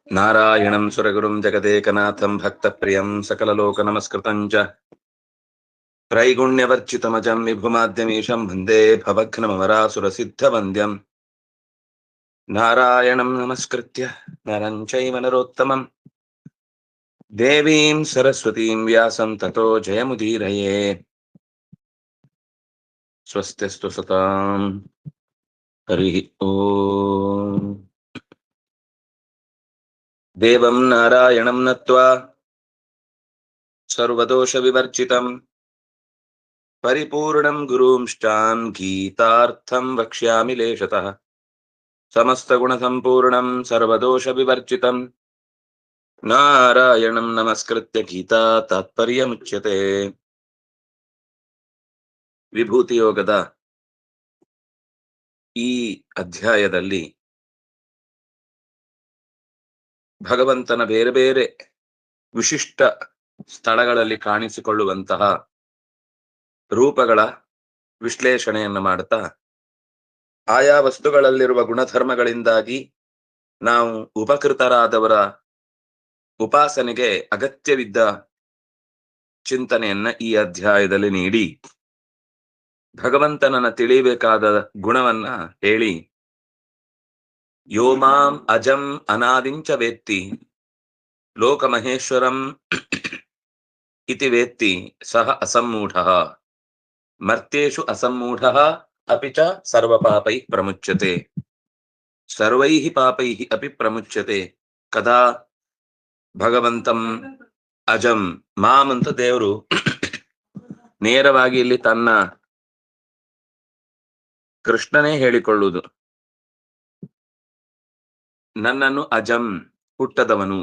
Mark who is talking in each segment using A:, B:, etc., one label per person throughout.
A: ನಾರಾಯಣಂ ಸುರಗುರುಂ ಜಗದೇಕನಾಥಂ ಭಕ್ತಪ್ರಿಯಂ ಸಕಲಲೋಕನಮಸ್ಕೃತಂ ಚ ತ್ರೈಗುಣ್ಯವರ್ಚಿತಮಜಂ ವಿಭುಮಾದ್ಯಮೀಶಂ ವಂದೇ ಭವಘ್ನಮರಾಸುರಸಿದ್ಧವಂದ್ಯಂ ನಾರಾಯಣಂ ನಮಸ್ಕೃತ್ಯ ನರಂ ಚೈವ ನರೋತ್ತಮಂ ದೇವೀಂ ಸರಸ್ವತೀಂ ವ್ಯಾಸಂ ತತೋ ಜಯಮುದೀರಯೇ. ಸ್ವಸ್ತಿಸ್ತು ಸತಾಂ. ಹರಿ ಓಂ. ದೇವಂ ನಾರಾಯಣಂ ನತ್ವಾ ಸರ್ವದೋಷ ವಿವರ್ಜಿತಂ ಪರಿಪೂರ್ಣಂ ಗುರುಂಶ್ಚಾನ್ ಗೀತಾರ್ಥಂ ವಕ್ಷ್ಯಾಮಿ ಲೇಷತಃ. ಸಮಸ್ತ ಗುಣ ಸಂಪೂರ್ಣಂ ಸರ್ವದೋಷ ವಿವರ್ಜಿತಂ ನಾರಾಯಣಂ ನಮಸ್ಕೃತ್ಯ ಗೀತಾ ತಾತ್ಪರ್ಯ ಮುಚ್ಯತೆ. ವಿಭೂತಿ ಯೋಗದ ಈ ಅಧ್ಯಾಯದಲ್ಲಿ ಭಗವಂತನ ಬೇರೆ ಬೇರೆ ವಿಶಿಷ್ಟ ಸ್ಥಳಗಳಲ್ಲಿ ಕಾಣಿಸಿಕೊಳ್ಳುವಂತಹ ರೂಪಗಳ ವಿಶ್ಲೇಷಣೆಯನ್ನು ಮಾಡುತ್ತಾ ಆಯಾ ವಸ್ತುಗಳಲ್ಲಿರುವ ಗುಣಧರ್ಮಗಳಿಂದಾಗಿ ನಾವು ಉಪಕೃತರಾದವರ ಉಪಾಸನೆಗೆ ಅಗತ್ಯವಿದ್ದ ಚಿಂತನೆಯನ್ನ ಈ ಅಧ್ಯಾಯದಲ್ಲಿ ನೀಡಿ ಭಗವಂತನನ್ನ ತಿಳಿಯಬೇಕಾದ ಗುಣವನ್ನ ಹೇಳಿ, ಯೋ ಮಾಂ ಅಜಂ ಅನಾದಿಂಚ ವೇತ್ತಿ ಲೋಕಮಹೇಶ್ವರಂ ಇತಿ ವೇತ್ತಿ ಸಹ ಅಸಮ್ಮೂಢಃ ಮರ್ತ್ಯೇಷು ಅಸಮ್ಮೂಢಃ ಅಪಿ ಚ ಸರ್ವಪಾಪೈ ಪ್ರಮುಚ್ಯತೆ ಸರ್ವೈಃ ಪಾಪೈಃ ಅಪಿ ಪ್ರಮುಚ್ಯತೆ. ಕದಾ ಭಗವಂತಂ ಅಜಂ ಮಾಂ ಅಂತ ದೇವರು ನೇರವಾಗಿ ಇಲ್ಲಿ ತನ್ನ ಕೃಷ್ಣನೇ ಹೇಳಿಕೊಳ್ಳುವುದು. ನನ್ನನ್ನು ಅಜಂ ಹುಟ್ಟದವನು.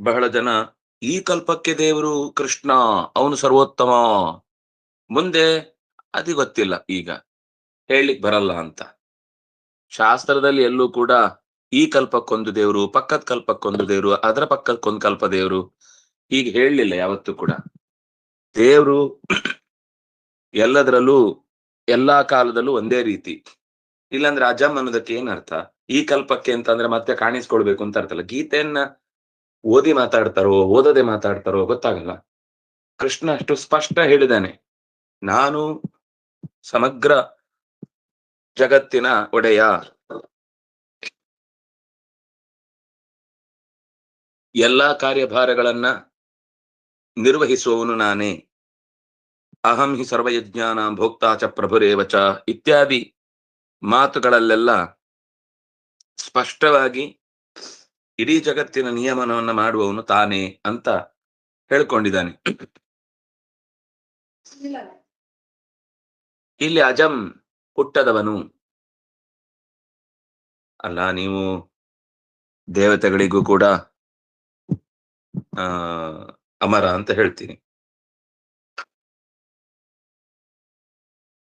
A: ಬಹಳ ಜನ ಈ ಕಲ್ಪಕ್ಕೆ ದೇವರು ಕೃಷ್ಣ, ಅವನು ಸರ್ವೋತ್ತಮ, ಮುಂದೆ ಅದು ಗೊತ್ತಿಲ್ಲ, ಈಗ ಹೇಳಲಿಕ್ಕೆ ಬರಲ್ಲ ಅಂತ. ಶಾಸ್ತ್ರದಲ್ಲಿ ಎಲ್ಲೂ ಕೂಡ ಈ ಕಲ್ಪಕ್ಕೊಂದು ದೇವರು, ಪಕ್ಕದ ಕಲ್ಪಕ್ಕೊಂದು ದೇವರು, ಅದರ ಪಕ್ಕಕ್ಕೊಂದು ಕಲ್ಪ ದೇವರು ಹೀಗೆ ಹೇಳಲಿಲ್ಲ ಯಾವತ್ತೂ ಕೂಡ. ದೇವರು ಎಲ್ಲದರಲ್ಲೂ ಎಲ್ಲಾ ಕಾಲದಲ್ಲೂ ಒಂದೇ ರೀತಿ. ಇಲ್ಲಾಂದ್ರೆ ಅಜಂ ಅನ್ನೋದಕ್ಕೆ ಏನರ್ಥ? ಈ ಕಲ್ಪಕ್ಕೆ ಅಂತಂದ್ರೆ ಮತ್ತೆ ಕಾಣಿಸ್ಕೊಳ್ಬೇಕು ಅಂತ ಅರ್ಥಲ್ಲ. ಗೀತೆಯನ್ನ ಓದಿ ಮಾತಾಡ್ತಾರೋ ಓದದೆ ಮಾತಾಡ್ತಾರೋ ಗೊತ್ತಾಗಲ್ಲ. ಕೃಷ್ಣ ಅಷ್ಟು ಸ್ಪಷ್ಟ ಹೇಳಿದಾನೆ, ನಾನು ಸಮಗ್ರ ಜಗತ್ತಿನ ಒಡೆಯ, ಎಲ್ಲಾ ಕಾರ್ಯಭಾರಗಳನ್ನ ನಿರ್ವಹಿಸುವವನು ನಾನೇ, ಅಹಂ ಹಿ ಸರ್ವಯಜ್ಞಾನ ಭೋಕ್ತಾ ಚ ಪ್ರಭುರೇವಚ ಇತ್ಯಾದಿ ಮಾತುಗಳಲ್ಲೆಲ್ಲ ಸ್ಪಷ್ಟವಾಗಿ ಇಡೀ ಜಗತ್ತಿನ ನಿಯಮನವನ್ನ ಮಾಡುವವನು ತಾನೇ ಅಂತ ಹೇಳ್ಕೊಂಡಿದ್ದಾನೆ. ಇಲ್ಲಿ ಅಜಂ ಹುಟ್ಟದವನು ಅಲ್ಲ. ನೀವು ದೇವತೆಗಳಿಗೂ ಕೂಡ ಅಮರ ಅಂತ ಹೇಳ್ತೀನಿ,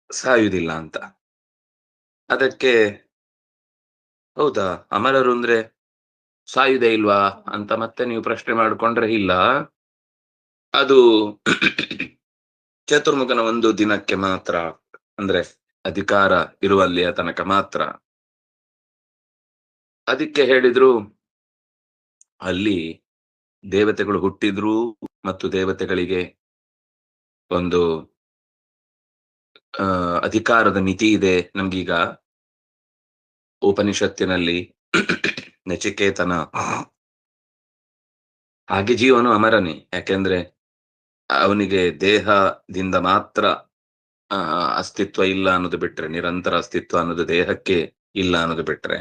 A: ಸಾಯುವುದಿಲ್ಲ ಅಂತ. ಅದಕ್ಕೆ ಹೌದಾ ಅಮರರು ಅಂದ್ರೆ ಸಾಯುವುದೇ ಇಲ್ವಾ ಅಂತ ಮತ್ತೆ ನೀವು ಪ್ರಶ್ನೆ ಮಾಡಿಕೊಂಡ್ರೆ, ಇಲ್ಲ, ಅದು ಚತುರ್ಮುಖನ ಒಂದು ದಿನಕ್ಕೆ ಮಾತ್ರ, ಅಂದ್ರೆ ಅಧಿಕಾರ ಇರುವಲ್ಲಿಯ ತನಕ ಮಾತ್ರ. ಅದಕ್ಕೆ ಹೇಳಿದ್ರು ಅಲ್ಲಿ ದೇವತೆಗಳು ಹುಟ್ಟಿದ್ರು ಮತ್ತು ದೇವತೆಗಳಿಗೆ ಒಂದು ಅಧಿಕಾರದ ಮಿತಿ ಇದೆ. ನಮ್ಗೀಗ ಉಪನಿಷತ್ತಿನಲ್ಲಿ ನಚಿಕೇತನ ಹಾಗೆ ಜೀವನು ಅಮರನೇ. ಯಾಕೆಂದ್ರೆ ಅವನಿಗೆ ದೇಹದಿಂದ ಮಾತ್ರ ಅಸ್ತಿತ್ವ ಇಲ್ಲ ಅನ್ನೋದು ಬಿಟ್ರೆ, ನಿರಂತರ ಅಸ್ತಿತ್ವ ಅನ್ನೋದು ದೇಹಕ್ಕೆ ಇಲ್ಲ ಅನ್ನೋದು ಬಿಟ್ರೆ,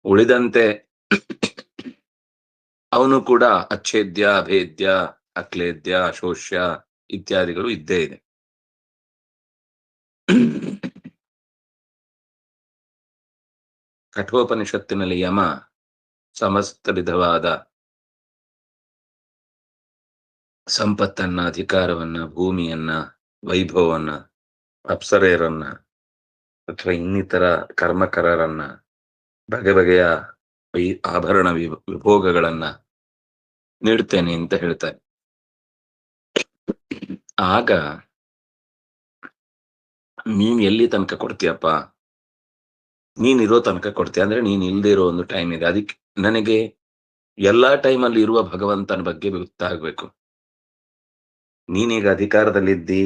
A: ಉಳಿದಂತೆ ಅವನು ಕೂಡ ಅಚ್ಛೇದ್ಯ, ಅಭೇದ್ಯ, ಅಕ್ಲೇದ್ಯ, ಶೋಷ್ಯ ಇತ್ಯಾದಿಗಳು ಇದ್ದೇ ಇದೆ. ಕಠೋಪನಿಷತ್ತಿನಲ್ಲಿ ಯಮ ಸಮಸ್ತ ವಿಧವಾದ ಸಂಪತ್ತನ್ನ, ಅಧಿಕಾರವನ್ನ, ಭೂಮಿಯನ್ನ, ವೈಭವವನ್ನ, ಅಪ್ಸರೆಯರನ್ನ ಅಥವಾ ಇನ್ನಿತರ ಕರ್ಮಕರರನ್ನ, ಬಗೆ ಬಗೆಯ ಆಭರಣ ವಿಭೋಗಗಳನ್ನ ನೀಡ್ತೇನೆ ಅಂತ ಹೇಳ್ತಾರೆ. ಆಗ ನೀನ್ ಎಲ್ಲಿ ತನಕ ಕೊಡ್ತೀಯಪ್ಪ? ನೀನಿರೋ ತನಕ ಕೊಡ್ತೀಯ. ಅಂದ್ರೆ ನೀನ್ ಇಲ್ದೇ ಇರೋ ಒಂದು ಟೈಮ್ ಇದೆ. ಅದಕ್ಕೆ ನನಗೆ ಎಲ್ಲಾ ಟೈಮಲ್ಲಿ ಇರುವ ಭಗವಂತನ ಬಗ್ಗೆ ಗೊತ್ತಾಗ್ಬೇಕು. ನೀನೀಗ ಅಧಿಕಾರದಲ್ಲಿದ್ದಿ,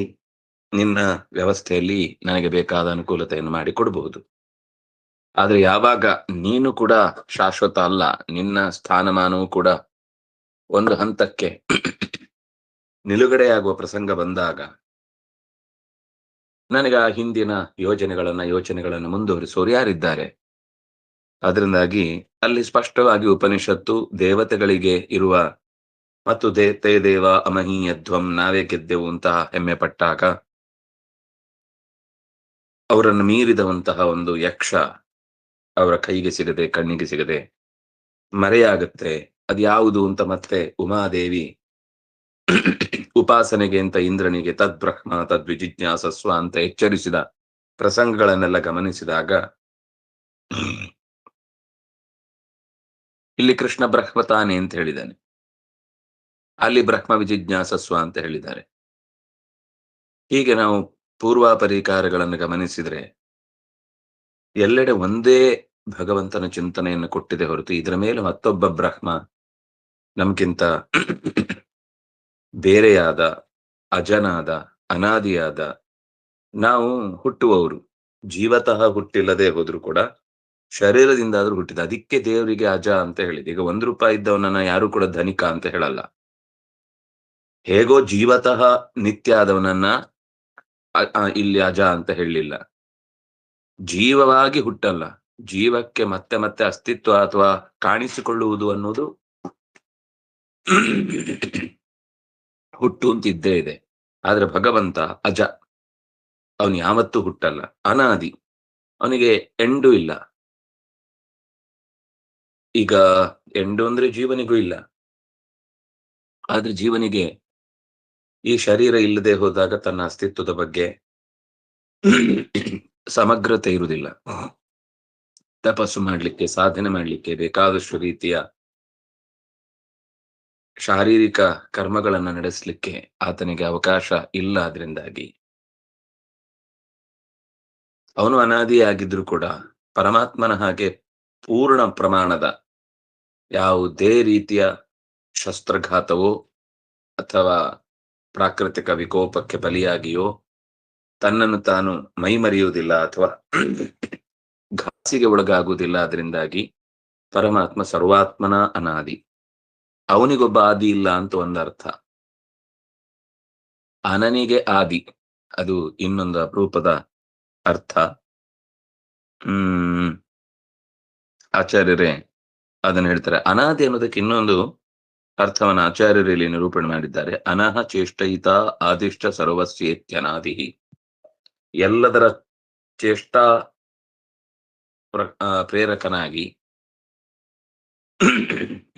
A: ನಿನ್ನ ವ್ಯವಸ್ಥೆಯಲ್ಲಿ ನನಗೆ ಬೇಕಾದ ಅನುಕೂಲತೆಯನ್ನು ಮಾಡಿ ಕೊಡಬಹುದು. ಆದ್ರೆ ಯಾವಾಗ ನೀನು ಕೂಡ ಶಾಶ್ವತ ಅಲ್ಲ, ನಿನ್ನ ಸ್ಥಾನಮಾನವೂ ಕೂಡ ಒಂದು ಹಂತಕ್ಕೆ ನಿಲುಗಡೆಯಾಗುವ ಪ್ರಸಂಗ ಬಂದಾಗ ನನಗೆ ಆ ಹಿಂದಿನ ಯೋಚನೆಗಳನ್ನ ಮುಂದುವರಿಸೋರು ಯಾರಿದ್ದಾರೆ? ಅದರಿಂದಾಗಿ ಅಲ್ಲಿ ಸ್ಪಷ್ಟವಾಗಿ ಉಪನಿಷತ್ತು ದೇವತೆಗಳಿಗೆ ಇರುವ ಮತ್ತು ತೇ ದೇವ ಅಮಹೀಯಧ್ವಂ, ನಾವೇ ಗೆದ್ದೆವು ಅಂತಹ ಹೆಮ್ಮೆ ಪಟ್ಟಾಗ ಅವರನ್ನು ಮೀರಿದವಂತಹ ಒಂದು ಯಕ್ಷ ಅವರ ಕೈಗೆ ಸಿಗದೆ, ಕಣ್ಣಿಗೆ ಸಿಗದೆ ಮರೆಯಾಗುತ್ತೆ. ಅದ್ಯಾವುದು ಅಂತ ಮತ್ತೆ ಉಮಾದೇವಿ ಉಪಾಸನೆಗೆ ಅಂತ ಇಂದ್ರನಿಗೆ ತದ್ಬ್ರಹ್ಮ ತದ್ವಿಜಿಜ್ಞಾಸಸ್ವ ಅಂತ ಎಚ್ಚರಿಸಿದ ಪ್ರಸಂಗಗಳನ್ನೆಲ್ಲ ಗಮನಿಸಿದಾಗ ಇಲ್ಲಿ ಕೃಷ್ಣ ಬ್ರಹ್ಮ ತಾನೆ ಅಂತ ಹೇಳಿದ್ದಾನೆ, ಅಲ್ಲಿ ಬ್ರಹ್ಮ ವಿಜಿಜ್ಞಾಸಸ್ವ ಅಂತ ಹೇಳಿದ್ದಾರೆ. ಹೀಗೆ ನಾವು ಪೂರ್ವಾಪರಿಕಾರಗಳನ್ನು ಗಮನಿಸಿದ್ರೆ ಎಲ್ಲೆಡೆ ಒಂದೇ ಭಗವಂತನ ಚಿಂತನೆಯನ್ನು ಕೊಟ್ಟಿದೆ ಹೊರತು ಇದರ ಮೇಲೆ ಮತ್ತೊಬ್ಬ ಬ್ರಹ್ಮ ನಮ್ಗಿಂತ ಬೇರೆಯಾದ, ಅಜನಾದ, ಅನಾದಿಯಾದ, ನಾವು ಹುಟ್ಟುವವರು ಜೀವತಃ ಹುಟ್ಟಿಲ್ಲದೆ ಹೋದ್ರು ಕೂಡ ಶರೀರದಿಂದಾದ್ರೂ ಹುಟ್ಟಿದ. ಅದಕ್ಕೆ ದೇವರಿಗೆ ಅಜ ಅಂತ ಹೇಳಿದೆ. ಈಗ ₹1 ಇದ್ದವನನ್ನ ಯಾರು ಕೂಡ ಧನಿಕ ಅಂತ ಹೇಳಲ್ಲ. ಹೇಗೋ ಜೀವತಃ ನಿತ್ಯ ಆದವನನ್ನ ಇಲ್ಲಿ ಅಜ ಅಂತ ಹೇಳಲಿಲ್ಲ. ಜೀವವಾಗಿ ಹುಟ್ಟಲ್ಲ, ಜೀವಕ್ಕೆ ಮತ್ತೆ ಮತ್ತೆ ಅಸ್ತಿತ್ವ ಅಥವಾ ಕಾಣಿಸಿಕೊಳ್ಳುವುದು ಅನ್ನೋದು ಹುಟ್ಟು ಅಂತ ಇದ್ದೇ ಇದೆ. ಆದ್ರೆ ಭಗವಂತ ಅಜ, ಅವನು ಯಾವತ್ತೂ ಹುಟ್ಟಲ್ಲ, ಅನಾದಿ, ಅವನಿಗೆ ಎಂಡು ಇಲ್ಲ. ಈಗ ಎಂಡು ಅಂದ್ರೆ ಜೀವನಿಗೂ ಇಲ್ಲ. ಆದ್ರೆ ಜೀವನಿಗೆ ಈ ಶರೀರ ಇಲ್ಲದೆ ಹೋದಾಗ ತನ್ನ ಅಸ್ತಿತ್ವದ ಬಗ್ಗೆ ಸಮಗ್ರತೆ ಇರುವುದಿಲ್ಲ. ತಪಸ್ಸು ಮಾಡ್ಲಿಕ್ಕೆ, ಸಾಧನೆ ಮಾಡ್ಲಿಕ್ಕೆ ಬೇಕಾದಷ್ಟು ರೀತಿಯ ಶಾರೀರಿಕ ಕರ್ಮಗಳನ್ನ ನಡೆಸಲಿಕ್ಕೆ ಆತನಿಗೆ ಅವಕಾಶ ಇಲ್ಲ. ಅದರಿಂದಾಗಿ ಅವನು ಅನಾದಿಯಾಗಿದ್ರು ಕೂಡ ಪರಮಾತ್ಮನ ಹಾಗೆ ಪೂರ್ಣ ಪ್ರಮಾಣದ ಯಾವುದೇ ರೀತಿಯ ಶಸ್ತ್ರಘಾತವೋ ಅಥವಾ ಪ್ರಾಕೃತಿಕ ವಿಕೋಪಕ್ಕೆ ಬಲಿಯಾಗಿಯೋ ತನ್ನನ್ನು ತಾನು ಮೈಮರೆಯುವುದಿಲ್ಲ ಅಥವಾ ಘಾಸಿಗೆ ಒಳಗಾಗುವುದಿಲ್ಲ. ಅದರಿಂದಾಗಿ ಪರಮಾತ್ಮ ಸರ್ವಾತ್ಮನ ಅನಾದಿ. ಅವನಿಗೊಬ್ಬ ಆದಿ ಇಲ್ಲ ಅಂತ ಒಂದರ್ಥ. ಅನನಿಗೆ ಆದಿ, ಅದು ಇನ್ನೊಂದು ಅಪರೂಪದ ಅರ್ಥ. ಆಚಾರ್ಯರೇ ಅದನ್ನು ಹೇಳ್ತಾರೆ. ಅನಾದಿ ಅನ್ನೋದಕ್ಕೆ ಇನ್ನೊಂದು ಅರ್ಥವನ್ನು ಆಚಾರ್ಯರು ಇಲ್ಲಿ ನಿರೂಪಣೆ ಮಾಡಿದ್ದಾರೆ. ಅನಹ ಚೇಷ್ಟಯಿತ ಆದಿಷ್ಟ ಸರ್ವಸ್ಯೇತ್ಯನಾದಿ. ಎಲ್ಲದರ ಚೇಷ್ಟಾ ಪ್ರೇರಕನಾಗಿ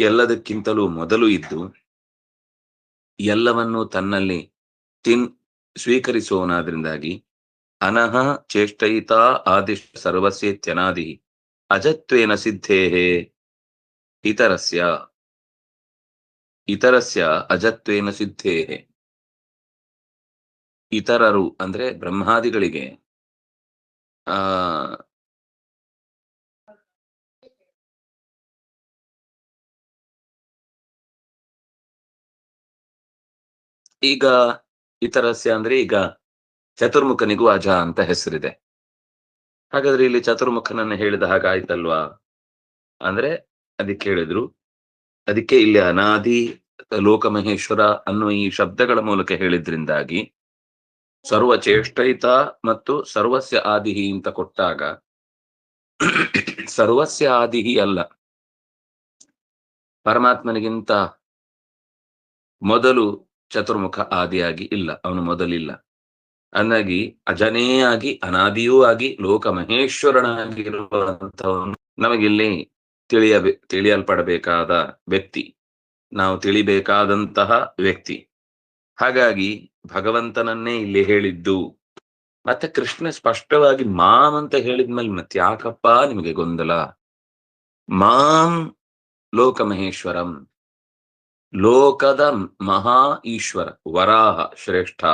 A: ಎಲ್ಲದಕ್ಕಿಂತಲೂ ಮೊದಲು ಇದ್ದು ಎಲ್ಲವನ್ನೂ ತನ್ನಲ್ಲಿ ಸ್ವೀಕರಿಸುವವನಾದ್ರಿಂದಾಗಿ ಅನಹ ಚೇಷ್ಟಯಿತ ಆದಿಷ್ಟ ಸರ್ವಸ್ಯೇತ್ಯನಾದಿ ಅಜತ್ವೇನ ಸಿದ್ಧೇಹೇ ಇತರಸ್ಯ ಅಜತ್ವೇನ ಸಿದ್ಧೇಹೇ. ಇತರರು ಅಂದ್ರೆ ಬ್ರಹ್ಮಾದಿಗಳಿಗೆ ಈಗ ಇತರಸ್ಯ ಅಂದ್ರೆ ಈಗ ಚತುರ್ಮುಖನಿಗೂ ಅಜ ಅಂತ ಹೆಸರಿದೆ. ಹಾಗಾದ್ರೆ ಇಲ್ಲಿ ಚತುರ್ಮುಖನನ್ನು ಹೇಳಿದ ಹಾಗಾಯ್ತಲ್ವಾ ಅಂದ್ರೆ ಅದಕ್ಕೆ ಹೇಳಿದ್ರು. ಅದಕ್ಕೆ ಇಲ್ಲಿ ಅನಾದಿ ಲೋಕಮಹೇಶ್ವರ ಅನ್ನುವ ಈ ಶಬ್ದಗಳ ಮೂಲಕ ಹೇಳಿದ್ರಿಂದಾಗಿ ಸರ್ವಚೇಷ್ಟಯಿತ ಮತ್ತು ಸರ್ವಸ್ಯ ಆದಿಹಿ ಅಂತ ಕೊಟ್ಟಾಗ ಸರ್ವಸ್ಯ ಆದಿಹಿ ಅಲ್ಲ, ಪರಮಾತ್ಮನಿಗಿಂತ ಮೊದಲು ಚತುರ್ಮುಖ ಆದಿಯಾಗಿ ಇಲ್ಲ, ಅವನು ಮೊದಲಿಲ್ಲ. ಅಂದಾಗಿ ಅಜನೇ ಆಗಿ ಅನಾದಿಯೂ ಆಗಿ ಲೋಕಮಹೇಶ್ವರನಾಗಿರುವಂತವನು ನಮಗಿಲ್ಲಿ ತಿಳಿಯಲ್ಪಡಬೇಕಾದ ವ್ಯಕ್ತಿ, ನಾವು ತಿಳಿಬೇಕಾದಂತಹ ವ್ಯಕ್ತಿ. ಹಾಗಾಗಿ ಭಗವಂತನನ್ನೇ ಇಲ್ಲಿ ಹೇಳಿದ್ದು. ಮತ್ತೆ ಕೃಷ್ಣ ಸ್ಪಷ್ಟವಾಗಿ ಮಾಂ ಅಂತ ಹೇಳಿದ್ಮೇಲೆ ಮತ್ತೆ ಯಾಕಪ್ಪ ನಿಮಗೆ ಗೊಂದಲ? ಮಾಂ ಲೋಕಮಹೇಶ್ವರಂ, ಲೋಕದ ಮಹಾ ಈಶ್ವರ, ವರಾಹ ಶ್ರೇಷ್ಠಾ,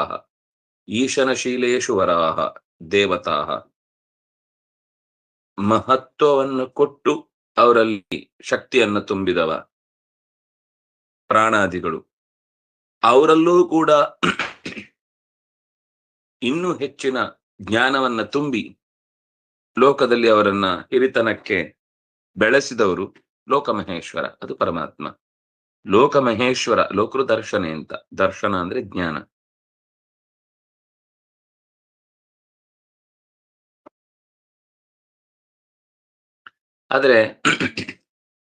A: ಈಶನಶೀಲೇಶು ವರಾಹ ದೇವತಾ. ಮಹತ್ವವನ್ನು ಕೊಟ್ಟು ಅವರಲ್ಲಿ ಶಕ್ತಿಯನ್ನು ತುಂಬಿದವ ಪ್ರಾಣಾದಿಗಳು. ಅವರಲ್ಲೂ ಕೂಡ ಇನ್ನೂ ಹೆಚ್ಚಿನ ಜ್ಞಾನವನ್ನ ತುಂಬಿ ಲೋಕದಲ್ಲಿ ಅವರನ್ನ ಹಿರಿತನಕ್ಕೆ ಬೆಳೆಸಿದವರು ಲೋಕಮಹೇಶ್ವರ, ಅದು ಪರಮಾತ್ಮ. ಲೋಕಮಹೇಶ್ವರ, ಲೋಕರು ದರ್ಶನೆ ಅಂತ. ದರ್ಶನ ಅಂದ್ರೆ ಜ್ಞಾನ. ಆದ್ರೆ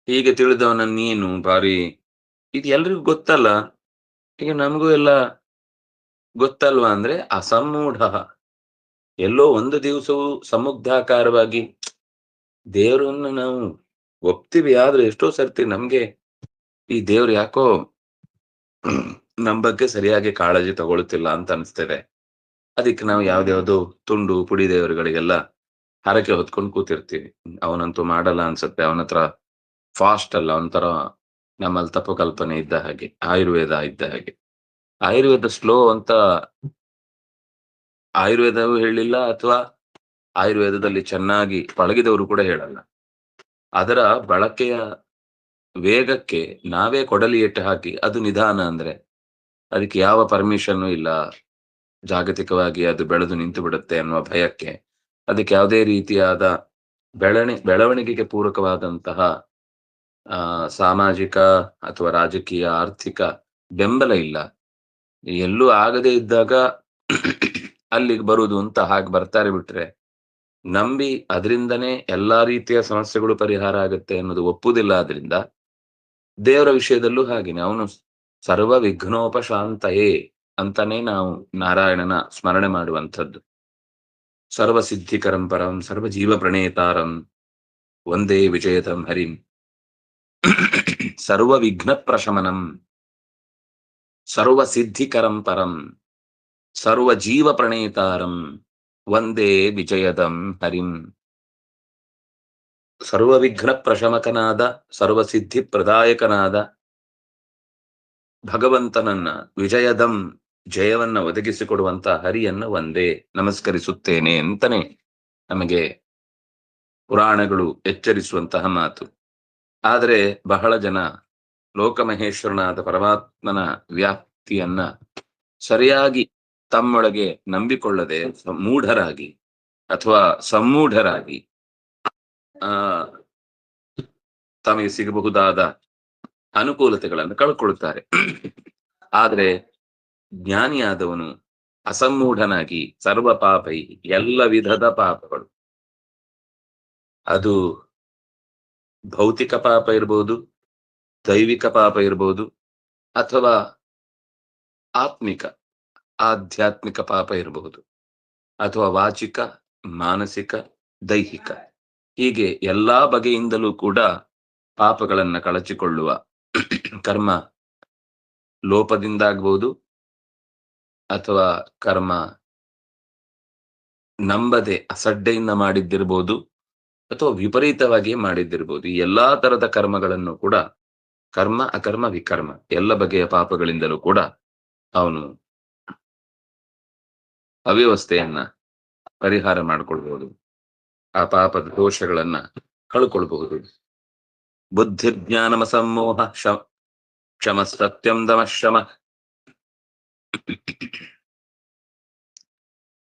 A: ಹೀಗೆ ತಿಳಿದವನ ನೀನು ಬಾರಿ, ಇದು ಎಲ್ರಿಗೂ ಗೊತ್ತಲ್ಲ, ಈಗ ನಮಗೂ ಎಲ್ಲ ಗೊತ್ತಲ್ವಾ ಅಂದ್ರೆ ಅಸಮ್ಮೂಢ. ಎಲ್ಲೋ ಒಂದು ದಿವಸವೂ ಸಮುಗ್ಧಾಕಾರವಾಗಿ ದೇವರನ್ನ ನಾವು ಒಪ್ತೀವಿ, ಆದ್ರೆ ಎಷ್ಟೋ ಸರ್ತಿ ನಮ್ಗೆ ಈ ದೇವ್ರು ಯಾಕೋ ನಮ್ ಬಗ್ಗೆ ಸರಿಯಾಗಿ ಕಾಳಜಿ ತಗೊಳ್ತಿಲ್ಲ ಅಂತ ಅನ್ಸ್ತದೆ. ಅದಕ್ಕೆ ನಾವು ಯಾವ್ದ್ಯಾವ್ದು ತುಂಡು ಪುಡಿ ದೇವರುಗಳಿಗೆಲ್ಲ ಹರಕೆ ಹೊತ್ಕೊಂಡು ಕೂತಿರ್ತೀವಿ. ಅವನಂತೂ ಮಾಡಲ್ಲ ಅನ್ಸುತ್ತೆ, ಅವನ ಹತ್ರ ಫಾಸ್ಟ್ ಅಲ್ಲ, ಒಂಥರ ನಮ್ಮಲ್ಲಿ ತಪ್ಪು ಕಲ್ಪನೆ ಇದ್ದ ಹಾಗೆ, ಆಯುರ್ವೇದ ಇದ್ದ ಹಾಗೆ. ಆಯುರ್ವೇದ ಸ್ಲೋ ಅಂತ ಆಯುರ್ವೇದವೂ ಹೇಳಿಲ್ಲ, ಅಥವಾ ಆಯುರ್ವೇದದಲ್ಲಿ ಚೆನ್ನಾಗಿ ಪಳಗಿದವರು ಕೂಡ ಹೇಳಲ್ಲ. ಅದರ ಬಳಕೆಯ ವೇಗಕ್ಕೆ ನಾವೇ ಕೊಡಲಿ ಏಟು ಹಾಕಿ ಅದು ನಿಧಾನ ಅಂದ್ರೆ ಅದಕ್ಕೆ ಯಾವ ಪರ್ಮಿಷನ್ ಇಲ್ಲ. ಜಾಗತಿಕವಾಗಿ ಅದು ಬೆಳೆದು ನಿಂತು ಬಿಡುತ್ತೆ ಅನ್ನುವ ಭಯಕ್ಕೆ ಅದಕ್ಕೆ ಯಾವುದೇ ರೀತಿಯಾದ ಬೆಳವಣಿಗೆಗೆ ಪೂರಕವಾದಂತಹ ಸಾಮಾಜಿಕ ಅಥವಾ ರಾಜಕೀಯ ಆರ್ಥಿಕ ಬೆಂಬಲ ಇಲ್ಲ. ಎಲ್ಲೂ ಆಗದೆ ಇದ್ದಾಗ ಅಲ್ಲಿಗೆ ಬರುವುದು ಅಂತ ಹಾಗೆ ಬರ್ತಾರೆ ಬಿಟ್ರೆ, ನಂಬಿ ಅದರಿಂದನೇ ಎಲ್ಲಾ ರೀತಿಯ ಸಮಸ್ಯೆಗಳು ಪರಿಹಾರ ಆಗುತ್ತೆ ಅನ್ನೋದು ಒಪ್ಪುವುದಿಲ್ಲ. ಆದ್ರಿಂದ ದೇವರ ವಿಷಯದಲ್ಲೂ ಹಾಗೇನೆ, ಅವನು ಸರ್ವ ವಿಘ್ನೋಪಶಾಂತಯೇ ಅಂತಾನೆ ನಾವು ನಾರಾಯಣನ ಸ್ಮರಣೆ ಮಾಡುವಂಥದ್ದು. ಸರ್ವ ಸಿದ್ಧಿಕರಂ ಪರಂ ಸರ್ವ ಜೀವ ಪ್ರಣೇತಾರಂ ಒಂದೇ ವಿಜಯತಂ ಹರಿಂ ಸರ್ವ ವಿಘ್ನ ಪ್ರಶಮನಂ ಸರ್ವ ಸಿದ್ಧಿಕರಂ ಪರಂ ಸರ್ವ ಜೀವ ಪ್ರಣೇತಾರಂ ಒಂದೇ ವಿಜಯದಂ ಹರಿಂ. ಸರ್ವ ವಿಘ್ನ ಪ್ರಶಮಕನಾದ ಸರ್ವ ಸಿದ್ಧಿ ಪ್ರದಾಯಕನಾದ ಭಗವಂತನನ್ನ, ವಿಜಯದಂ ಜಯವನ್ನ ಒದಗಿಸಿಕೊಡುವಂತ ಹರಿಯನ್ನ ಒಂದೇ ನಮಸ್ಕರಿಸುತ್ತೇನೆ ಅಂತಾನೆ ನಮಗೆ ಪುರಾಣಗಳು ಎಚ್ಚರಿಸುವಂತಹ ಮಾತು. ಆದರೆ ಬಹಳ ಜನ ಲೋಕಮಹೇಶ್ವರನಾದ ಪರಮಾತ್ಮನ ವ್ಯಾಪ್ತಿಯನ್ನ ಸರಿಯಾಗಿ ತಮ್ಮೊಳಗೆ ನಂಬಿಕೊಳ್ಳದೆ ಮೂಢರಾಗಿ ಅಥವಾ ಸಮ್ಮೂಢರಾಗಿ ತಮಗೆ ಸಿಗಬಹುದಾದ ಅನುಕೂಲತೆಗಳನ್ನು ಕಳ್ಕೊಳ್ಳುತ್ತಾರೆ. ಆದ್ರೆ ಜ್ಞಾನಿಯಾದವನು ಅಸಮ್ಮೂಢನಾಗಿ ಸರ್ವ ಪಾಪೈ, ಎಲ್ಲ ವಿಧದ ಪಾಪಗಳು, ಅದು ಭೌತಿಕ ಪಾಪ ಇರ್ಬೋದು, ದೈವಿಕ ಪಾಪ ಇರ್ಬೋದು, ಅಥವಾ ಆತ್ಮಿಕ ಆಧ್ಯಾತ್ಮಿಕ ಪಾಪ ಇರಬಹುದು, ಅಥವಾ ವಾಚಿಕ, ಮಾನಸಿಕ, ದೈಹಿಕ, ಹೀಗೆ ಎಲ್ಲಾ ಬಗೆಯಿಂದಲೂ ಕೂಡ ಪಾಪಗಳನ್ನ ಕಳಚಿಕೊಳ್ಳುವ ಕರ್ಮ ಲೋಪದಿಂದಾಗಬಹುದು, ಅಥವಾ ಕರ್ಮ ನಂಬದೆ ಅಸಡ್ಡೆಯಿಂದ ಮಾಡಿದ್ದಿರ್ಬೋದು, ಅಥವಾ ವಿಪರೀತವಾಗಿ ಮಾಡಿದ್ದಿರ್ಬೋದು. ಈ ಎಲ್ಲಾ ತರದ ಕರ್ಮಗಳನ್ನು ಕೂಡ ಕರ್ಮ ಅಕರ್ಮ ವಿಕರ್ಮ ಎಲ್ಲ ಬಗೆಯ ಪಾಪಗಳಿಂದಲೂ ಕೂಡ ಅವನು ಅವ್ಯವಸ್ಥೆಯನ್ನ ಪರಿಹಾರ ಮಾಡಿಕೊಳ್ಬಹುದು, ಆ ಪಾಪದ ದೋಷಗಳನ್ನ ಕಳ್ಕೊಳ್ಬಹುದು. ಬುದ್ಧಿರ್ಜ್ಞಾನಮ ಸಮೋಹ ಕ್ಷಮ ಸತ್ಯಂ ದಮಶಮ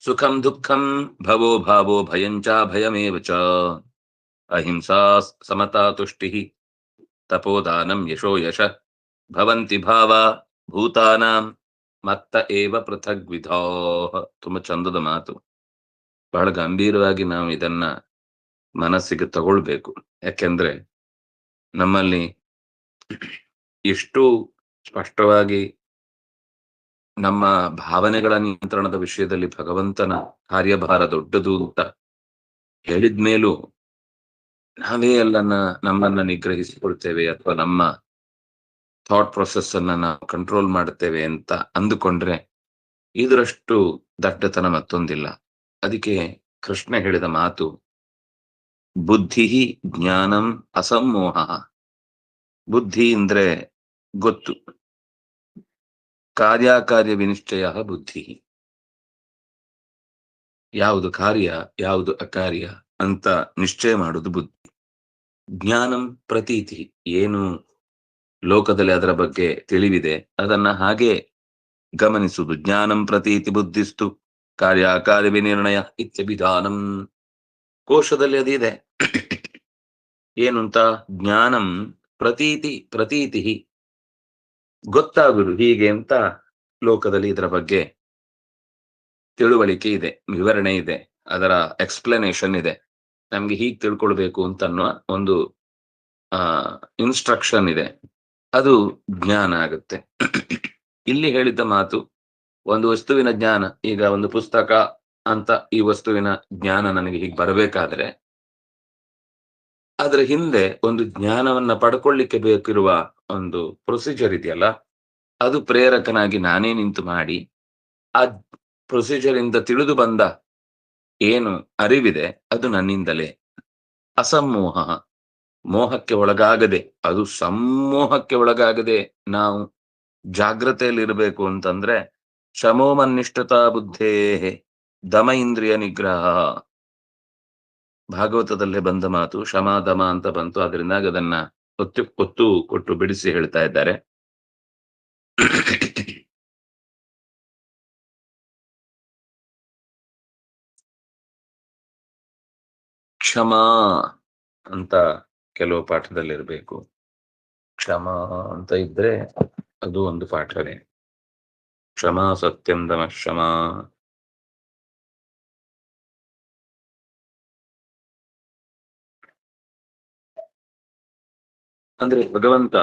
A: ಸುಖಂ ದುಃಖಂ ಭವೋ ಭಾವೋ ಭಯಂಚ ಭಯಮೇವ ಚ ಅಹಿಂಸಾ ಸಮತಾ ತುಷ್ಟಿ ತಪೋದಾನಂ ಯಶೋ ಯಶ ಭವಂತಿ ಭಾವ ಭೂತಾನಾಂ ಮತ್ತ ಏವ ಪೃಥಗ್ ವಿಧೋ. ತುಂಬಾ ಚಂದದ ಮಾತು. ಬಹಳ ಗಂಭೀರವಾಗಿ ನಾವು ಇದನ್ನ ಮನಸ್ಸಿಗೆ ತಗೊಳ್ಬೇಕು. ಯಾಕೆಂದ್ರೆ ನಮ್ಮಲ್ಲಿ ಎಷ್ಟು ಸ್ಪಷ್ಟವಾಗಿ ನಮ್ಮ ಭಾವನೆಗಳ ನಿಯಂತ್ರಣದ ವಿಷಯದಲ್ಲಿ ಭಗವಂತನ ಕಾರ್ಯಭಾರ ದೊಡ್ಡದು ಅಂತ ಹೇಳಿದ್ಮೇಲೂ ನಾವೇ ನಮ್ಮನ್ನ ನಿಗ್ರಹಿಸಿಕೊಳ್ತೇವೆ, ಅಥವಾ ನಮ್ಮ ಥಾಟ್ ಪ್ರೊಸೆಸ್ ಅನ್ನ ನಾವು ಕಂಟ್ರೋಲ್ ಮಾಡ್ತೇವೆ ಅಂತ ಅಂದುಕೊಂಡ್ರೆ ಇದರಷ್ಟು ದಡ್ಡತನ ಮತ್ತೊಂದಿಲ್ಲ. ಅದಕ್ಕೆ ಕೃಷ್ಣ ಹೇಳಿದ ಮಾತು ಬುದ್ಧಿ ಜ್ಞಾನಂ ಅಸಮ್ಮೋಹ. ಬುದ್ಧಿ ಅಂದ್ರೆ ಗೊತ್ತು, ಕಾರ್ಯಕಾರ್ಯ ವಿನಿಶ್ಚಯ ಬುದ್ಧಿ. ಯಾವುದು ಕಾರ್ಯ ಯಾವುದು ಅಕಾರ್ಯ ಅಂತ ನಿಶ್ಚಯ ಮಾಡುದು ಬುದ್ಧಿ. ಜ್ಞಾನಂ ಪ್ರತೀತಿ, ಏನು ಲೋಕದಲ್ಲಿ ಅದರ ಬಗ್ಗೆ ತಿಳಿವಿದೆ ಅದನ್ನ ಹಾಗೆ ಗಮನಿಸುವುದು. ಜ್ಞಾನಂ ಪ್ರತೀತಿ ಬುದ್ಧಿಸ್ತು ಕಾರ್ಯಕಾರ್ಯ ವಿನಿರ್ಣಯ ಇತ್ಯಭಿಧಾನಂ. ಕೋಶದಲ್ಲಿ ಅದಿದೆ. ಏನು ಅಂತ? ಜ್ಞಾನಂ ಪ್ರತೀತಿ ಗೊತ್ತಾಗುದು ಹೀಗೆ ಅಂತ ಲೋಕದಲ್ಲಿ ಇದರ ಬಗ್ಗೆ ತಿಳುವಳಿಕೆ ಇದೆ, ವಿವರಣೆ ಇದೆ, ಅದರ ಎಕ್ಸ್ಪ್ಲನೇಷನ್ ಇದೆ. ನಮ್ಗೆ ಹೀಗೆ ತಿಳ್ಕೊಳ್ಬೇಕು ಅಂತ ಅನ್ನುವ ಒಂದು ಇನ್ಸ್ಟ್ರಕ್ಷನ್ ಇದೆ. ಅದು ಜ್ಞಾನ ಆಗುತ್ತೆ. ಇಲ್ಲಿ ಹೇಳಿದ್ದ ಮಾತು ಒಂದು ವಸ್ತುವಿನ ಜ್ಞಾನ. ಈಗ ಒಂದು ಪುಸ್ತಕ ಅಂತ ಈ ವಸ್ತುವಿನ ಜ್ಞಾನ ನನಗೆ ಹೀಗೆ ಬರಬೇಕಾದ್ರೆ ಅದರ ಹಿಂದೆ ಒಂದು ಜ್ಞಾನವನ್ನ ಪಡ್ಕೊಳ್ಳಿಕ್ಕೆ ಬೇಕಿರುವ ಒಂದು ಪ್ರೊಸೀಜರ್ ಇದೆಯಲ್ಲ, ಅದು ಪ್ರೇರಕನಾಗಿ ನಾನೇ ನಿಂತು ಮಾಡಿ ಆ ಪ್ರೊಸೀಜರ್ ಇಂದ ತಿಳಿದು ಬಂದ ಏನು ಅರಿವಿದೆ ಅದು ನನ್ನಿಂದಲೇ. ಅಸಮೋಹ, ಮೋಹಕ್ಕೆ ಒಳಗಾಗದೆ, ಅದು ಸಮೋಹಕ್ಕೆ ಒಳಗಾಗದೆ ನಾವು ಜಾಗ್ರತೆಯಲ್ಲಿರಬೇಕು ಅಂತಂದ್ರೆ ಶಮೋಮನ್ನಿಷ್ಠತಾ ಬುದ್ಧೇ ದಮ ಇಂದ್ರಿಯ ನಿಗ್ರಹ. ಭಾಗವತದಲ್ಲೇ ಬಂದ ಮಾತು ಶಮ ದಮ ಅಂತ ಬಂತು. ಅದರಿಂದಾಗಿ ಅದನ್ನ ಒತ್ತು ಕೊಟ್ಟು ಬಿಡಿಸಿ ಹೇಳ್ತಾ ಇದ್ದಾರೆ. ಕ್ಷಮಾ ಅಂತ ಕೆಲವು ಪಾಠದಲ್ಲಿರ್ಬೇಕು. ಕ್ಷಮ ಅಂತ ಇದ್ರೆ ಅದು ಒಂದು ಪಾಠವೇ. ಕ್ಷಮಾ ಸತ್ಯಂ ದಮ ಕ್ಷಮಾ. ಅಂದ್ರೆ ಭಗವಂತ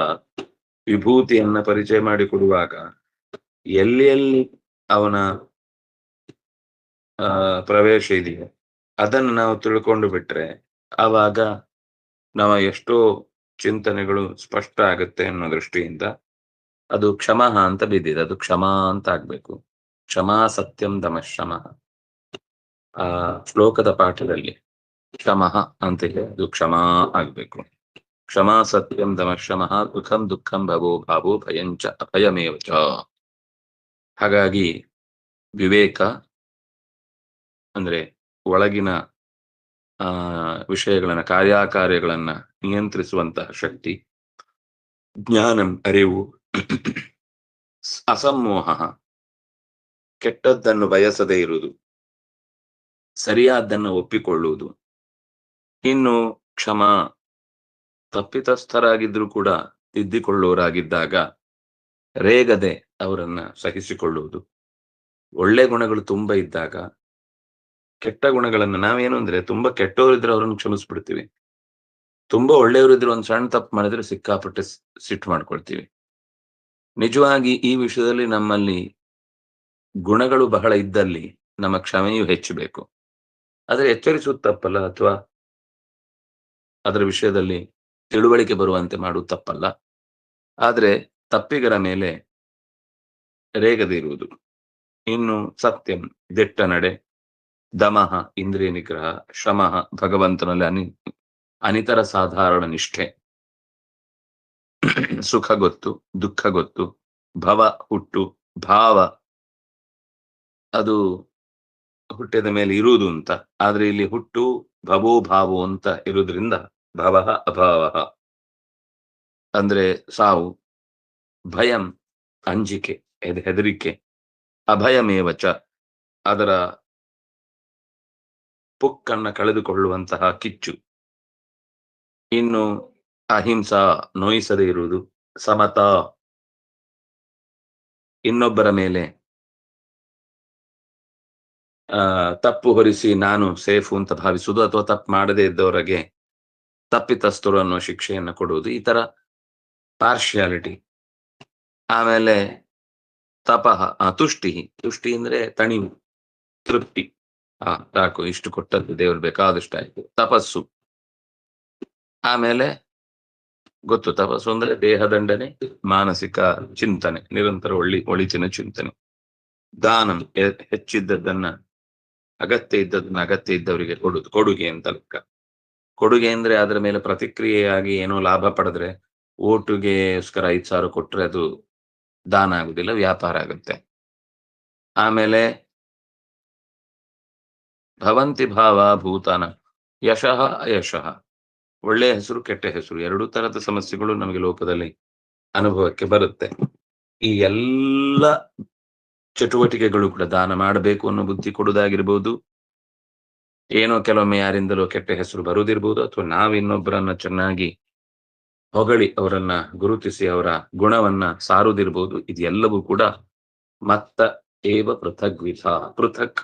A: ವಿಭೂತಿಯನ್ನ ಪರಿಚಯ ಮಾಡಿಕೊಡುವಾಗ ಎಲ್ಲಿ ಅವನ ಪ್ರವೇಶ ಇದೆಯೋ ಅದನ್ನು ನಾವು ತಿಳ್ಕೊಂಡು ಬಿಟ್ರೆ ಆವಾಗ ನಮ್ಮ ಎಷ್ಟೋ ಚಿಂತನೆಗಳು ಸ್ಪಷ್ಟ ಆಗುತ್ತೆ ಅನ್ನೋ ದೃಷ್ಟಿಯಿಂದ ಅದು ಕ್ಷಮಃ ಅಂತ ಬಿದ್ದಿದೆ. ಅದು ಕ್ಷಮಾ ಅಂತ ಆಗ್ಬೇಕು. ಕ್ಷಮಾ ಸತ್ಯಂ ದಮ ಶಮ. ಆ ಶ್ಲೋಕದ ಪಾಠದಲ್ಲಿ ಕ್ಷಮಃ ಅಂತ ಇದೆ, ಅದು ಕ್ಷಮಾ ಆಗ್ಬೇಕು. ಕ್ಷಮಾ ಸತ್ಯಂ ದಮ ಶಮಃ ಸುಖಂ ದುಃಖಂ ಭವೋ ಭಾವೋ ಭಯಂಚ ಅಭಯಮೇವ ಚ. ಹಾಗಾಗಿ ವಿವೇಕ ಅಂದ್ರೆ ಒಳಗಿನ ವಿಷಯಗಳನ್ನ ಕಾರ್ಯಕಾರ್ಯಗಳನ್ನ ನಿಯಂತ್ರಿಸುವಂತಹ ಶಕ್ತಿ. ಜ್ಞಾನಂ ಅರಿವು. ಅಸಮೋಹ, ಕೆಟ್ಟದ್ದನ್ನು ಬಯಸದೇ ಇರುವುದು, ಸರಿಯಾದ್ದನ್ನು ಒಪ್ಪಿಕೊಳ್ಳುವುದು. ಇನ್ನು ಕ್ಷಮ, ತಪ್ಪಿತಸ್ಥರಾಗಿದ್ರು ಕೂಡ ತಿದ್ದಿಕೊಳ್ಳುವರಾಗಿದ್ದಾಗ ರೇಗದೆ ಅವರನ್ನ ಸಹಿಸಿಕೊಳ್ಳುವುದು. ಒಳ್ಳೆ ಗುಣಗಳು ತುಂಬಾ ಇದ್ದಾಗ ಕೆಟ್ಟ ಗುಣಗಳನ್ನ ನಾವೇನು ಅಂದ್ರೆ ತುಂಬಾ ಕೆಟ್ಟವರಿದ್ರೆ ಅವ್ರನ್ನ ಕ್ಷಮಿಸ್ಬಿಡ್ತೀವಿ. ತುಂಬಾ ಒಳ್ಳೆಯವರಿದ್ರೆ ಒಂದು ಸಣ್ಣ ತಪ್ಪು ಮಾಡಿದ್ರೆ ಸಿಕ್ಕಾಪಟ್ಟೆ ಸಿಟ್ಟು ಮಾಡ್ಕೊಳ್ತೀವಿ. ನಿಜವಾಗಿ ಈ ವಿಷಯದಲ್ಲಿ ನಮ್ಮಲ್ಲಿ ಗುಣಗಳು ಬಹಳ ಇದ್ದಲ್ಲಿ ನಮ್ಮ ಕ್ಷಮೆಯು ಹೆಚ್ಚಬೇಕು. ಆದ್ರೆ ಎಚ್ಚರಿಸುವುದು ತಪ್ಪಲ್ಲ, ಅಥವಾ ಅದರ ವಿಷಯದಲ್ಲಿ ತಿಳುವಳಿಕೆ ಬರುವಂತೆ ಮಾಡುವುದು ತಪ್ಪಲ್ಲ. ಆದ್ರೆ ತಪ್ಪಿಗರ ಮೇಲೆ ರೇಗದೆ ಇರುವುದು. ಇನ್ನು ಸತ್ಯಂ ದಿಟ್ಟ ನಡೆ, ದಮಃ ಇಂದ್ರಿಯ ನಿಗ್ರಹ, ಶ್ರಮಃ ಭಗವಂತನಲ್ಲಿ ಅನಿತರ ಸಾಧಾರಣ ನಿಷ್ಠೆ, ಸುಖ ಗೊತ್ತು ದುಃಖ ಗೊತ್ತು, ಭವ ಹುಟ್ಟು, ಭಾವ ಅದು ಹುಟ್ಟಿದ ಮೇಲೆ ಇರುವುದು ಅಂತ. ಆದ್ರೆ ಇಲ್ಲಿ ಹುಟ್ಟು ಭವೋ ಭಾವೋ ಅಂತ ಇರುವುದರಿಂದ ಭವ ಅಭಾವ ಅಂದ್ರೆ ಸಾವು, ಭಯಂ ಅಂಜಿಕೆ ಹೆದರಿಕೆ, ಅಭಯಮೇವಚ ಅದರ ಪುಕ್ಕನ್ನ ಕಳೆದುಕೊಳ್ಳುವಂತಹ ಕಿಚ್ಚು. ಇನ್ನು ಅಹಿಂಸಾ ನೋಯಿಸದೇ ಇರುವುದು, ಸಮತಾ ಇನ್ನೊಬ್ಬರ ಮೇಲೆ ತಪ್ಪು ಹೊರಿಸಿ ನಾನು ಸೇಫು ಅಂತ ಭಾವಿಸುವುದು, ಅಥವಾ ತಪ್ಪು ಮಾಡದೇ ಇದ್ದವರಿಗೆ ತಪ್ಪಿತಸ್ಥರು ಅನ್ನೋ ಶಿಕ್ಷೆಯನ್ನು ಕೊಡುವುದು. ಈ ತರ ಪಾರ್ಶಿಯಾಲಿಟಿ. ಆಮೇಲೆ ತಪಃ ತುಷ್ಟಿ. ತುಷ್ಟಿ ಅಂದ್ರೆ ತಣಿವು, ತೃಪ್ತಿ. ಸಾಕು, ಇಷ್ಟು ಕೊಟ್ಟದ್ದು ದೇವರು ಬೇಕಾದಷ್ಟು ಆಯ್ತು. ತಪಸ್ಸು. ಆಮೇಲೆ ಗೊತ್ತು, ತಪಸ್ಸು ಅಂದ್ರೆ ದೇಹದಂಡನೆ, ಮಾನಸಿಕ ಚಿಂತನೆ, ನಿರಂತರ ಒಳಿತಿನ ಚಿಂತನೆ. ದಾನಂ ಹೆಚ್ಚಿದ್ದದ್ದನ್ನ ಅಗತ್ಯ ಇದ್ದದನ್ನ ಅಗತ್ಯ ಇದ್ದವರಿಗೆ ಕೊಡುಗೆ ಅಂತ ಲೆಕ್ಕ. ಕೊಡುಗೆ ಅಂದ್ರೆ ಅದರ ಮೇಲೆ ಪ್ರತಿಕ್ರಿಯೆಯಾಗಿ ಏನೋ ಲಾಭ ಪಡೆದ್ರೆ, ಓಟುಗೆಸ್ಕರ 5,000 ಕೊಟ್ರೆ ಅದು ದಾನ ಆಗುದಿಲ್ಲ, ವ್ಯಾಪಾರ ಆಗುತ್ತೆ. ಆಮೇಲೆ ಭವಂತಿ ಭಾವ ಭೂತಾನ, ಯಶಃ ಅಯಶಃ, ಒಳ್ಳೆಯ ಹೆಸರು ಕೆಟ್ಟ ಹೆಸರು ಎರಡೂ ತರದ ಸಮಸ್ಯೆಗಳು ನಮಗೆ ಲೋಕದಲ್ಲಿ ಅನುಭವಕ್ಕೆ ಬರುತ್ತೆ. ಈ ಎಲ್ಲ ಚಟುವಟಿಕೆಗಳು ಕೂಡ ದಾನ ಮಾಡಬೇಕು ಅನ್ನೋ ಬುದ್ಧಿ ಕೊಡುವುದಾಗಿರ್ಬೋದು, ಏನೋ ಕೆಲವೊಮ್ಮೆ ಯಾರಿಂದಲೋ ಕೆಟ್ಟ ಹೆಸರು ಬರುವುದಿರ್ಬೋದು, ಅಥವಾ ನಾವು ಇನ್ನೊಬ್ಬರನ್ನ ಚೆನ್ನಾಗಿ ಹೊಗಳಿ ಅವರನ್ನ ಗುರುತಿಸಿ ಅವರ ಗುಣವನ್ನ ಸಾರುವುದಿರ್ಬೋದು. ಇದೆಲ್ಲವೂ ಕೂಡ ಮತ್ತ ಏವ ಪೃಥಗ್ ವಿಧ. ಪೃಥಕ್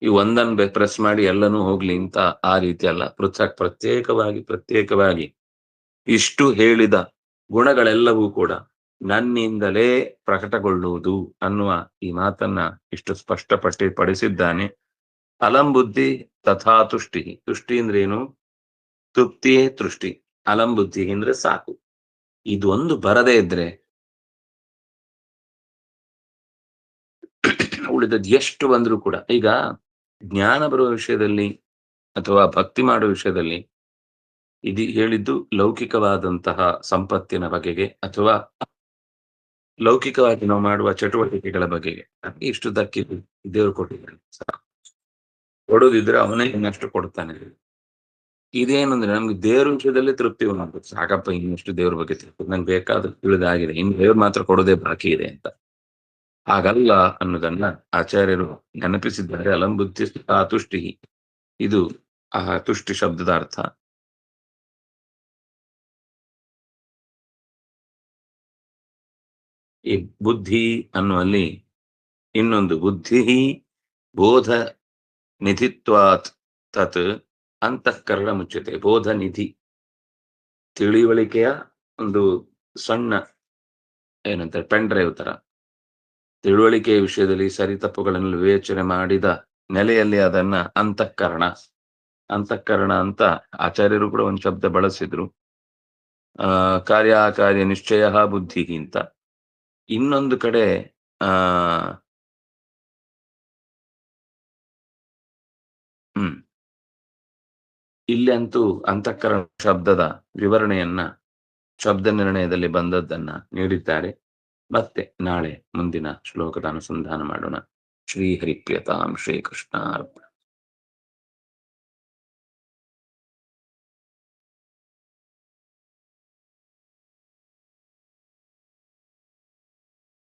A: ಈ ಒಂದನ್ನು ಪ್ರೆಸ್ ಮಾಡಿ ಎಲ್ಲನೂ ಹೋಗ್ಲಿ ಅಂತ ಆ ರೀತಿ ಅಲ್ಲ, ಪೃಥಕ್ ಪ್ರತ್ಯೇಕವಾಗಿ ಇಷ್ಟು ಹೇಳಿದ ಗುಣಗಳೆಲ್ಲವೂ ಕೂಡ ನನ್ನಿಂದಲೇ ಪ್ರಕಟಗೊಳ್ಳುವುದು ಅನ್ನುವ ಈ ಮಾತನ್ನ ಇಷ್ಟು ಪಡಿಸಿದ್ದಾನೆ. ಅಲಂ ಬುದ್ಧಿ ತಥಾ ತುಷ್ಟಿ. ತುಷ್ಟಿ ಅಂದ್ರೆ ಏನು? ತೃಪ್ತಿಯೇ ತೃಷ್ಟಿ. ಅಲಂ ಬುದ್ಧಿ ಅಂದ್ರೆ ಸಾಕು. ಇದೊಂದು ಬರದೇ ಇದ್ರೆ ಉಳಿದದ್ದು ಎಷ್ಟು ಬಂದ್ರೂ ಕೂಡ, ಈಗ ಜ್ಞಾನ ಬರುವ ವಿಷಯದಲ್ಲಿ ಅಥವಾ ಭಕ್ತಿ ಮಾಡುವ ವಿಷಯದಲ್ಲಿ ಇದು ಹೇಳಿದ್ದು ಲೌಕಿಕವಾದಂತಹ ಸಂಪತ್ತಿನ ಬಗೆಗೆ ಅಥವಾ ಲೌಕಿಕವಾಗಿ ನಾವು ಮಾಡುವ ಚಟುವಟಿಕೆಗಳ ಬಗೆಗೆ. ಇಷ್ಟು ದಕ್ಕಿದ್ದು ದೇವರು ಕೊಟ್ಟಿದ್ದಾನೆ, ಕೊಡೋದಿದ್ರೆ ಅವನೇ ಇನ್ನಷ್ಟು ಕೊಡ್ತಾನೆ. ಇದೇನಂದ್ರೆ ನಮ್ಗೆ ದೇವ್ರ ವಿಷಯದಲ್ಲಿ ತೃಪ್ತಿ ಮಾಡ್ಬೇಕು, ಸಾಕಪ್ಪ ಇನ್ನಷ್ಟು ದೇವ್ರ ಬಗ್ಗೆ ತಿಳ್ಕೊಂಡು ನಂಗೆ ಬೇಕಾದ ತಿಳಿದಾಗಿದೆ, ಇನ್ನು ದೇವ್ರು ಮಾತ್ರ ಕೊಡೋದೇ ಬಾಕಿ ಇದೆ ಅಂತ. ಹಾಗಲ್ಲ ಅನ್ನೋದನ್ನ ಆಚಾರ್ಯರು ನೆನಪಿಸಿದ್ದಾರೆ. ಅಲಂಬುದ್ಧಿ ಆ ತುಷ್ಟಿ, ಇದು ಆ ತುಷ್ಟಿ ಶಬ್ದದ ಅರ್ಥ. ಈ ಬುದ್ಧಿ ಅನ್ನುವಲ್ಲಿ ಇನ್ನೊಂದು ಬುದ್ಧಿ ಬೋಧ ನಿಧಿತ್ವಾತ್ ತತ್ ಅಂತಃಕರಣ ಮುಚ್ಚತೆ. ಬೋಧ ನಿಧಿ, ತಿಳಿವಳಿಕೆಯ ಒಂದು ಸಣ್ಣ ಏನಂತಾರೆ ಪೆನ್ ಡ್ರೈವ್ ತರ. ತಿಳುವಳಿಕೆಯ ವಿಷಯದಲ್ಲಿ ಸರಿ ತಪ್ಪುಗಳನ್ನು ವಿವೇಚನೆ ಮಾಡಿದ ನೆಲೆಯಲ್ಲಿ ಅದನ್ನ ಅಂತಃಕರಣ ಅಂತ ಆಚಾರ್ಯರು ಕೂಡ ಒಂದು ಶಬ್ದ ಬಳಸಿದ್ರು. ಕಾರ್ಯ ನಿಶ್ಚಯ ಬುದ್ಧಿ ಅಂತ. ಇನ್ನೊಂದು ಕಡೆ ಇಲ್ಲಿ ಅಂತೂ ಅಂತಃಕರಣ ಶಬ್ದದ ವಿವರಣೆಯನ್ನ ಶಬ್ದ ನಿರ್ಣಯದಲ್ಲಿ ಬಂದದ್ದನ್ನ ನೀಡಿದ್ದಾರೆ. ಮತ್ತೆ ನಾಳೆ ಮುಂದಿನ ಶ್ಲೋಕದ ಅನುಸಂಧಾನ ಮಾಡೋಣ. ಶ್ರೀ ಹರಿಪ್ರಿಯತಾಂ ಶ್ರೀ ಕೃಷ್ಣ.